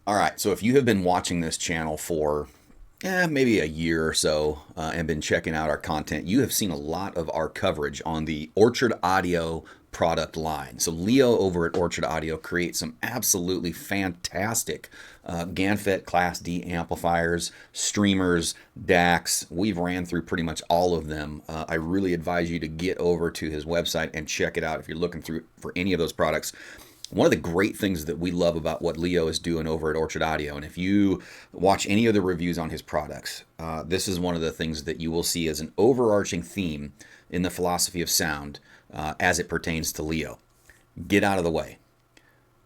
All right, so if you have been watching this channel for maybe a year or so and been checking out our content, you have seen a lot of our coverage on the Orchard Audio product line. So Leo over at Orchard Audio creates some absolutely fantastic Ganfet Class D amplifiers, streamers, DACs. We've ran through pretty much all of them. I really advise you to get over to his website and check it out if you're looking through for any of those products. One of the great things that we love about what Leo is doing over at Orchard Audio, and if you watch any of the reviews on his products, this is one of the things that you will see as an overarching theme in the philosophy of sound as it pertains to Leo. Get out of the way.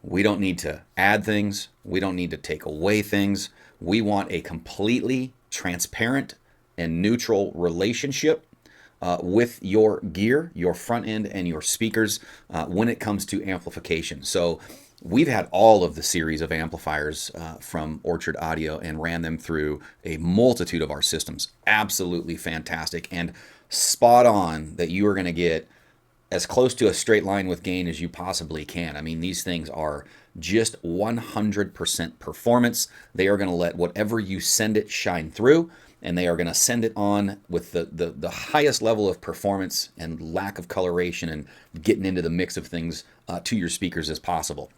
We don't need to add things. We don't need to take away things. We want a completely transparent and neutral relationship with your gear, your front end, and your speakers when it comes to amplification. So we've had all of the series of amplifiers from Orchard Audio and ran them through a multitude of our systems. Absolutely fantastic and spot on that you are going to get as close to a straight line with gain as you possibly can. I mean, these things are just 100% performance. They are going to let whatever you send it shine through, and they are going to send it on with the highest level of performance and lack of coloration and getting into the mix of things to your speakers as possible.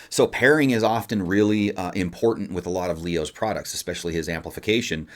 So pairing is often really important with a lot of Leo's products, especially his amplification,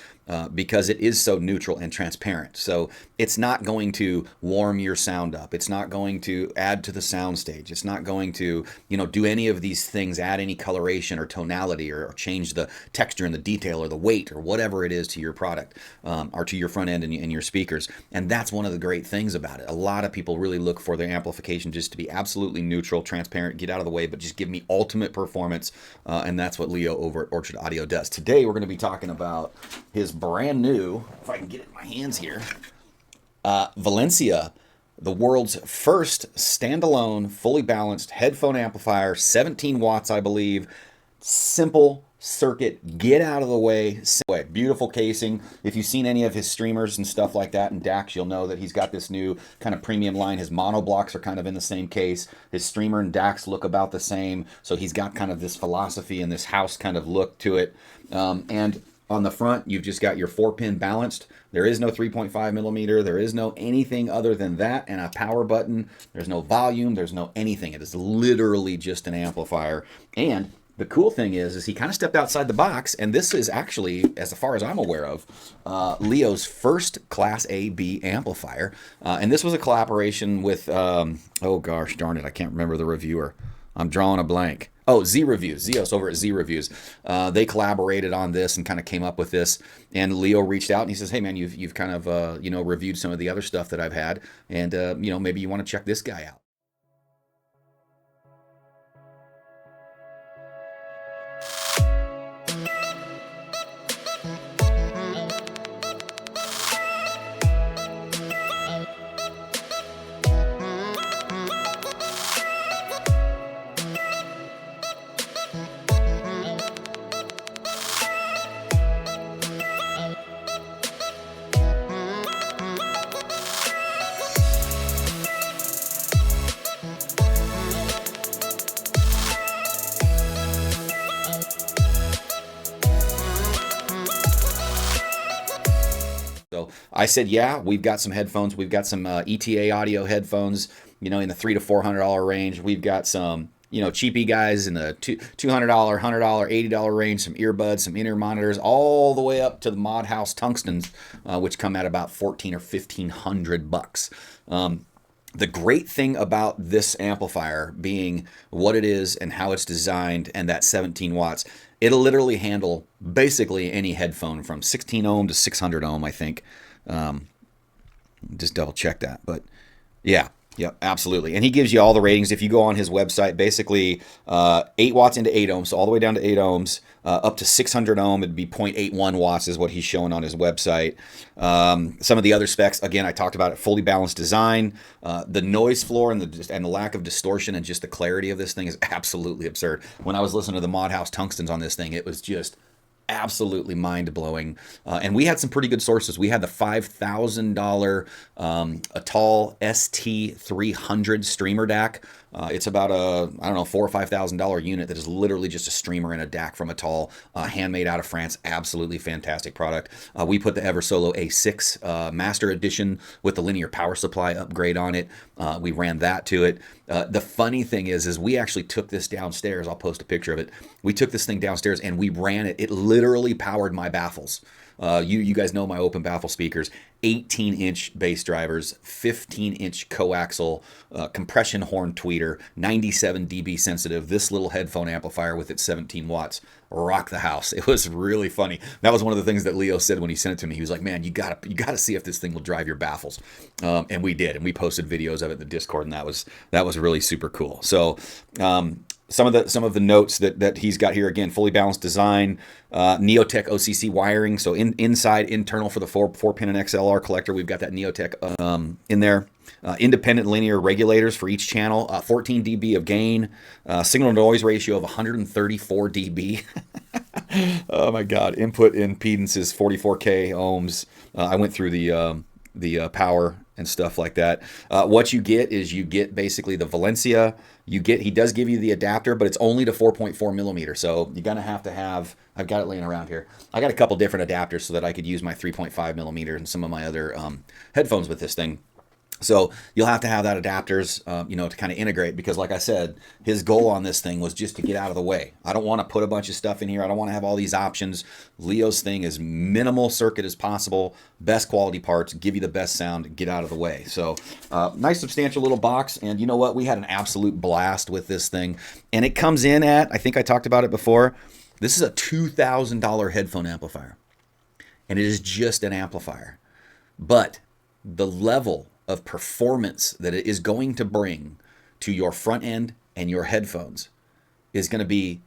because it is so neutral and transparent. So it's not going to warm your sound up. It's not going to add to the soundstage. It's not going to, do any of these things, add any coloration or tonality or change the texture and the detail or the weight or whatever it is to your product or to your front end and your speakers. And that's one of the great things about it. A lot of people really look for their amplification just to be absolutely neutral, transparent, get out of the way, but just give me ultimate performance, and that's what Leo over at Orchard Audio does. Today we're going to be talking about his brand new, if I can get it in my hands here, Valencia, the world's first standalone, fully balanced headphone amplifier, 17 watts, I believe, simple circuit, get out of the way, beautiful casing. If you've seen any of his streamers and stuff like that and DACs, you'll know that he's got this new kind of premium line. His mono blocks are kind of in the same case. His streamer and DACs look about the same. So he's got kind of this philosophy and this house kind of look to it. And on the front, you've just got your 4-pin balanced. There is no 3.5 millimeter. There is no anything other than that and a power button. There's no volume. There's no anything. It is literally just an amplifier. And the cool thing is he kind of stepped outside the box, and this is actually, as far as I'm aware of, Leo's first Class A/B amplifier. And this was a collaboration with, oh gosh darn it, I can't remember the reviewer. I'm drawing a blank. Oh, Z Reviews, Zeos over at Z Reviews. They collaborated on this and kind of came up with this. And Leo reached out and he says, "Hey man, you've kind of reviewed some of the other stuff that I've had, and maybe you want to check this guy out." So I said, yeah, we've got some headphones. We've got some ETA audio headphones, in the $300 to $400 range. We've got some, cheapy guys in the $200, $100, $80 range, some earbuds, some in-ear monitors, all the way up to the Mod House tungstens, which come at about $1,400 or $1,500. The great thing about this amplifier being what it is and how it's designed and that 17 watts, it'll literally handle basically any headphone from 16 ohm to 600 ohm, I think. Just double check that. But yeah, absolutely. And he gives you all the ratings. If you go on his website, basically 8 watts into 8 ohms, so all the way down to 8 ohms, up to 600 ohm, it'd be 0.81 watts is what he's showing on his website. Some of the other specs, again, I talked about it, fully balanced design. The noise floor and the lack of distortion and just the clarity of this thing is absolutely absurd. When I was listening to the Mod House tungstens on this thing, it was just absolutely mind-blowing. And we had some pretty good sources. We had the $5,000 Atoll SDA200 streamer DAC It's about a, I don't know, $4,000 or $5,000 unit that is literally just a streamer and a DAC from Atoll, handmade out of France. Absolutely fantastic product. We put the Eversolo A6 Master Edition with the linear power supply upgrade on it. We ran that to it. The funny thing is we actually took this downstairs. I'll post a picture of it. We took this thing downstairs and we ran it. It literally powered my baffles. You guys know my open baffle speakers, 18-inch bass drivers, 15-inch coaxial, compression horn tweeter, 97 dB sensitive. This little headphone amplifier with its 17 watts rocked the house. It was really funny. That was one of the things that Leo said when he sent it to me. He was like, "Man, you gotta see if this thing will drive your baffles," and we did, and we posted videos of it in the Discord, and that was really super cool. So. Some of the notes that he's got here, again, fully balanced design, Neotech OCC wiring. So inside, internal for the 4-pin and XLR collector, we've got that Neotech in there. Independent linear regulators for each channel, 14 dB of gain, signal noise ratio of 134 dB. Oh my God! Input impedance is 44K ohms. I went through the power and stuff like that. What you get is you get basically the Valencia. He does give you the adapter, but it's only to 4.4 millimeter. So you're gonna have to have. I've got it laying around here. I got a couple different adapters so that I could use my 3.5 millimeter and some of my other headphones with this thing. So you'll have to have that adapters, to kind of integrate, because like I said, his goal on this thing was just to get out of the way. I don't want to put a bunch of stuff in here. I don't want to have all these options. Leo's thing is minimal circuit as possible, best quality parts, give you the best sound, get out of the way. So nice substantial little box. And you know what? We had an absolute blast with this thing. And it comes in at, I think I talked about it before, this is a $2,000 headphone amplifier. And it is just an amplifier. But the level of performance that it is going to bring to your front end and your headphones is going to be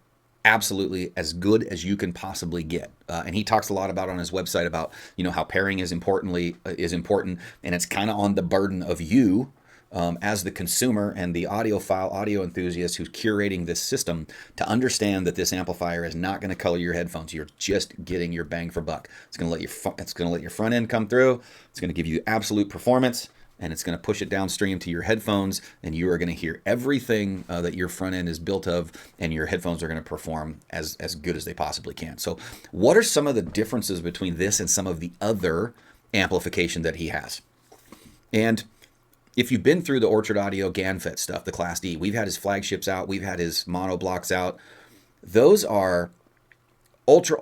absolutely as good as you can possibly get. And he talks a lot about on his website about, how pairing is important, and it's kind of on the burden of you as the consumer and the audiophile, audio enthusiast who's curating this system to understand that this amplifier is not going to color your headphones. You're just getting your bang for buck. It's going to let your front end come through. It's going to give you absolute performance, and it's going to push it downstream to your headphones, and you are going to hear everything that your front end is built of, and your headphones are going to perform as good as they possibly can. So what are some of the differences between this and some of the other amplification that he has? And if you've been through the Orchard Audio Ganfet stuff, the Class D, we've had his flagships out, we've had his mono blocks out. Those are ultra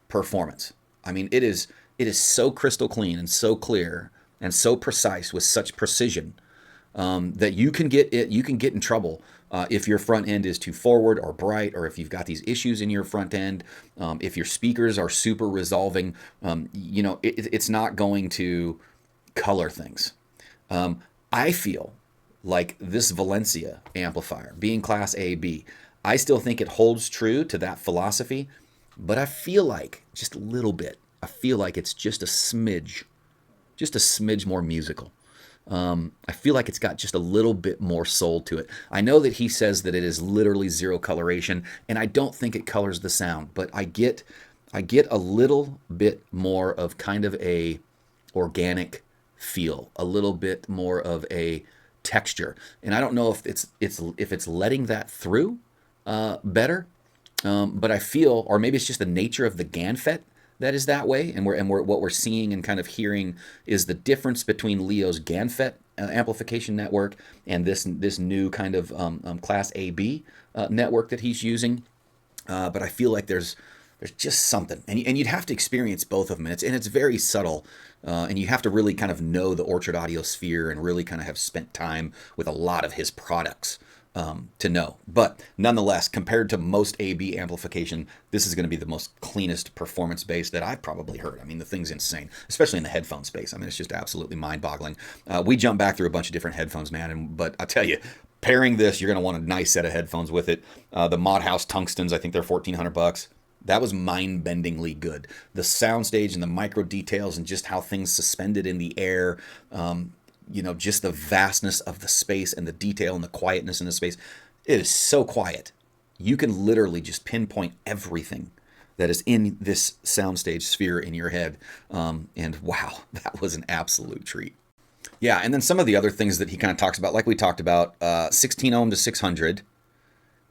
performance. I mean, it is so crystal clean and so clear and so precise with such precision that you can get in trouble if your front end is too forward or bright, or if you've got these issues in your front end, if your speakers are super resolving, it's not going to color things. I feel like this Valencia amplifier, being Class A, B, I still think it holds true to that philosophy, but I feel like just a little bit. I feel like it's just a smidge more musical. I feel like it's got just a little bit more soul to it. I know that he says that it is literally zero coloration, and I don't think it colors the sound, but I get a little bit more of kind of a organic feel, a little bit more of a texture, and I don't know if it's letting that through better, but I feel, or maybe it's just the nature of the Ganfet that is that way, and what we're seeing and kind of hearing is the difference between Leo's Ganfet amplification network and this new kind of Class AB network that he's using. But I feel like there's just something, and you'd have to experience both of them, and it's very subtle, and you have to really kind of know the Orchard Audio sphere and really kind of have spent time with a lot of his products to know. But nonetheless, compared to most AB amplification, this is going to be the most cleanest performance bass that I've probably heard. I mean, the thing's insane, especially in the headphone space. I mean, it's just absolutely mind-boggling. We jumped back through a bunch of different headphones, man, but I tell you, pairing this, you're going to want a nice set of headphones with it. The Mod House Tungstens, I think they're $1,400. That was mind-bendingly good. The soundstage and the micro details and just how things suspended in the air, just the vastness of the space and the detail and the quietness in the space. It is so quiet. You can literally just pinpoint everything that is in this soundstage sphere in your head. And wow, that was an absolute treat. Yeah, and then some of the other things that he kind of talks about, like we talked about, 16 ohm to 600.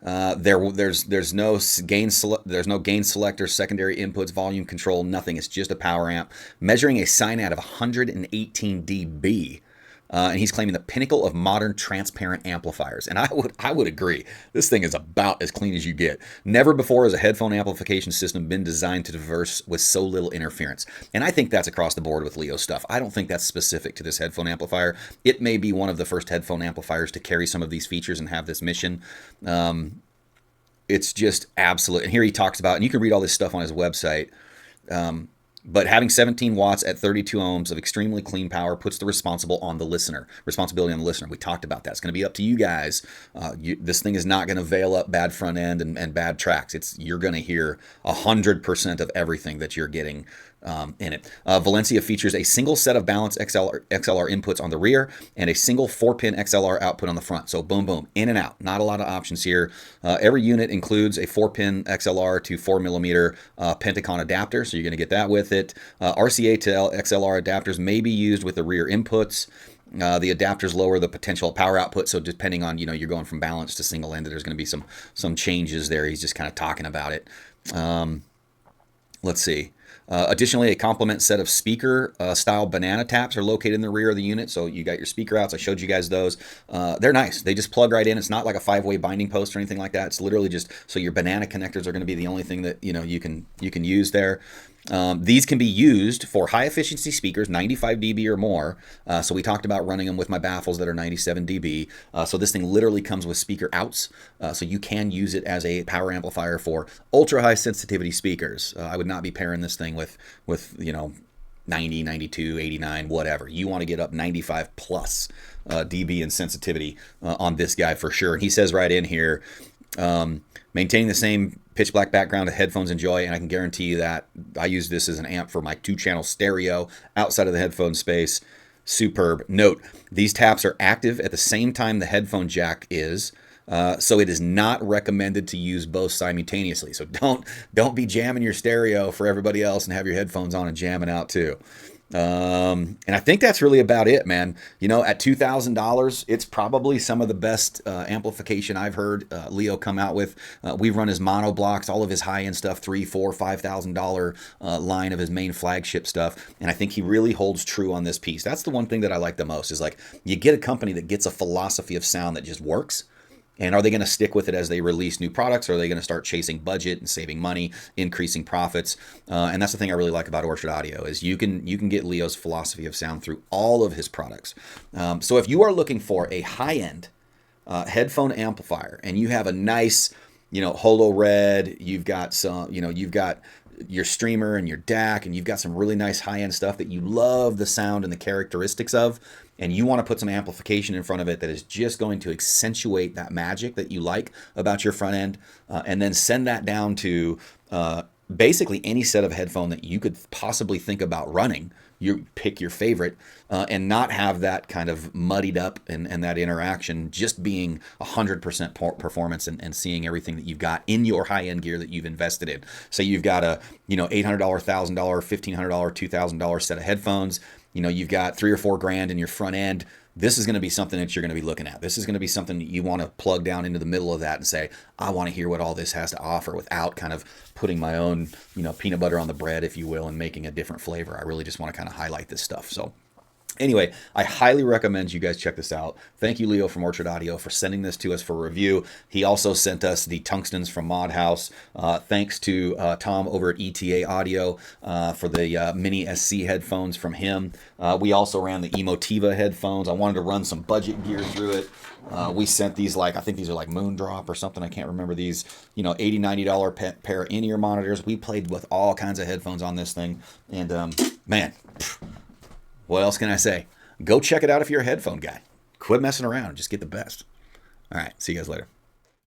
There's no gain selector, secondary inputs, volume control, nothing. It's just a power amp measuring a SINAD of 118 dB. And he's claiming the pinnacle of modern transparent amplifiers. And I would agree. This thing is about as clean as you get. Never before has a headphone amplification system been designed to diverse with so little interference. And I think that's across the board with Leo stuff. I don't think that's specific to this headphone amplifier. It may be one of the first headphone amplifiers to carry some of these features and have this mission. It's just absolute. And here he talks about, and you can read all this stuff on his website. But having 17 watts at 32 ohms of extremely clean power puts the responsibility on the listener. We talked about that. It's going to be up to you guys. This thing is not going to veil up bad front end and bad tracks. You're going to hear 100% of everything that you're getting in it. Valencia features a single set of balanced XLR inputs on the rear and a single 4-pin XLR output on the front. So boom, boom, in and out. Not a lot of options here. Every unit includes a 4-pin XLR to 4mm Pentacon adapter, so you're going to get that with it. RCA to XLR adapters may be used with the rear inputs. The adapters lower the potential power output, so depending on, you're going from balanced to single-ended, there's going to be some changes there. He's just kind of talking about it. Let's see. Additionally, a complement set of speaker style banana taps are located in the rear of the unit. So you got your speaker outs. I showed you guys those. They're nice. They just plug right in. It's not like a 5-way binding post or anything like that. It's literally just, so your banana connectors are going to be the only thing that you can use there. These can be used for high efficiency speakers, 95 dB or more. So we talked about running them with my baffles that are 97 dB. So this thing literally comes with speaker outs. So you can use it as a power amplifier for ultra high sensitivity speakers. I would not be pairing this thing with 90, 92, 89, whatever. You want to get up 95 plus dB in sensitivity on this guy for sure. And he says right in here, maintaining the same pitch black background that headphones enjoy, and I can guarantee you that I use this as an amp for my 2-channel stereo outside of the headphone space. Superb. Note, these taps are active at the same time the headphone jack is, so it is not recommended to use both simultaneously. So don't be jamming your stereo for everybody else and have your headphones on and jamming out too. And I think that's really about it, man. At $2,000, it's probably some of the best amplification I've heard Leo come out with. We've run his mono blocks, all of his high-end stuff, $3,000, $4,000, $5,000 line of his main flagship stuff. And I think he really holds true on this piece. That's the one thing that I like the most, is like, you get a company that gets a philosophy of sound that just works. And are they going to stick with it as they release new products? Or are they going to start chasing budget and saving money, increasing profits? And that's the thing I really like about Orchard Audio, is you can get Leo's philosophy of sound through all of his products. So if you are looking for a high-end headphone amplifier, and you have a nice, holo red, you've got some, you've got your streamer and your DAC, and you've got some really nice high-end stuff that you love the sound and the characteristics of, and you want to put some amplification in front of it that is just going to accentuate that magic that you like about your front end, and then send that down to basically any set of headphone that you could possibly think about running. You pick your favorite, and not have that kind of muddied up and that interaction, just being 100% performance and seeing everything that you've got in your high-end gear that you've invested in. So you've got a $800, $1,000, $1,500, $2,000 set of headphones. You've got $3 or $4 grand in your front end. This is going to be something that you're going to be looking at. This is going to be something that you want to plug down into the middle of that and say, I want to hear what all this has to offer, without kind of putting my own, peanut butter on the bread, if you will, and making a different flavor. I really just want to kind of highlight this stuff. So anyway, I highly recommend you guys check this out. Thank you, Leo from Orchard Audio, for sending this to us for review. He also sent us the tungstens from Mod House. Thanks to Tom over at ETA Audio for the Mini SC headphones from him. We also ran the Emotiva headphones. I wanted to run some budget gear through it. We sent these, I think these are like Moondrop or something. I can't remember these, $80, $90 pair of in-ear monitors. We played with all kinds of headphones on this thing. And man, what else can I say? Go check it out if you're a headphone guy. Quit messing around. Just get the best. All right. See you guys later.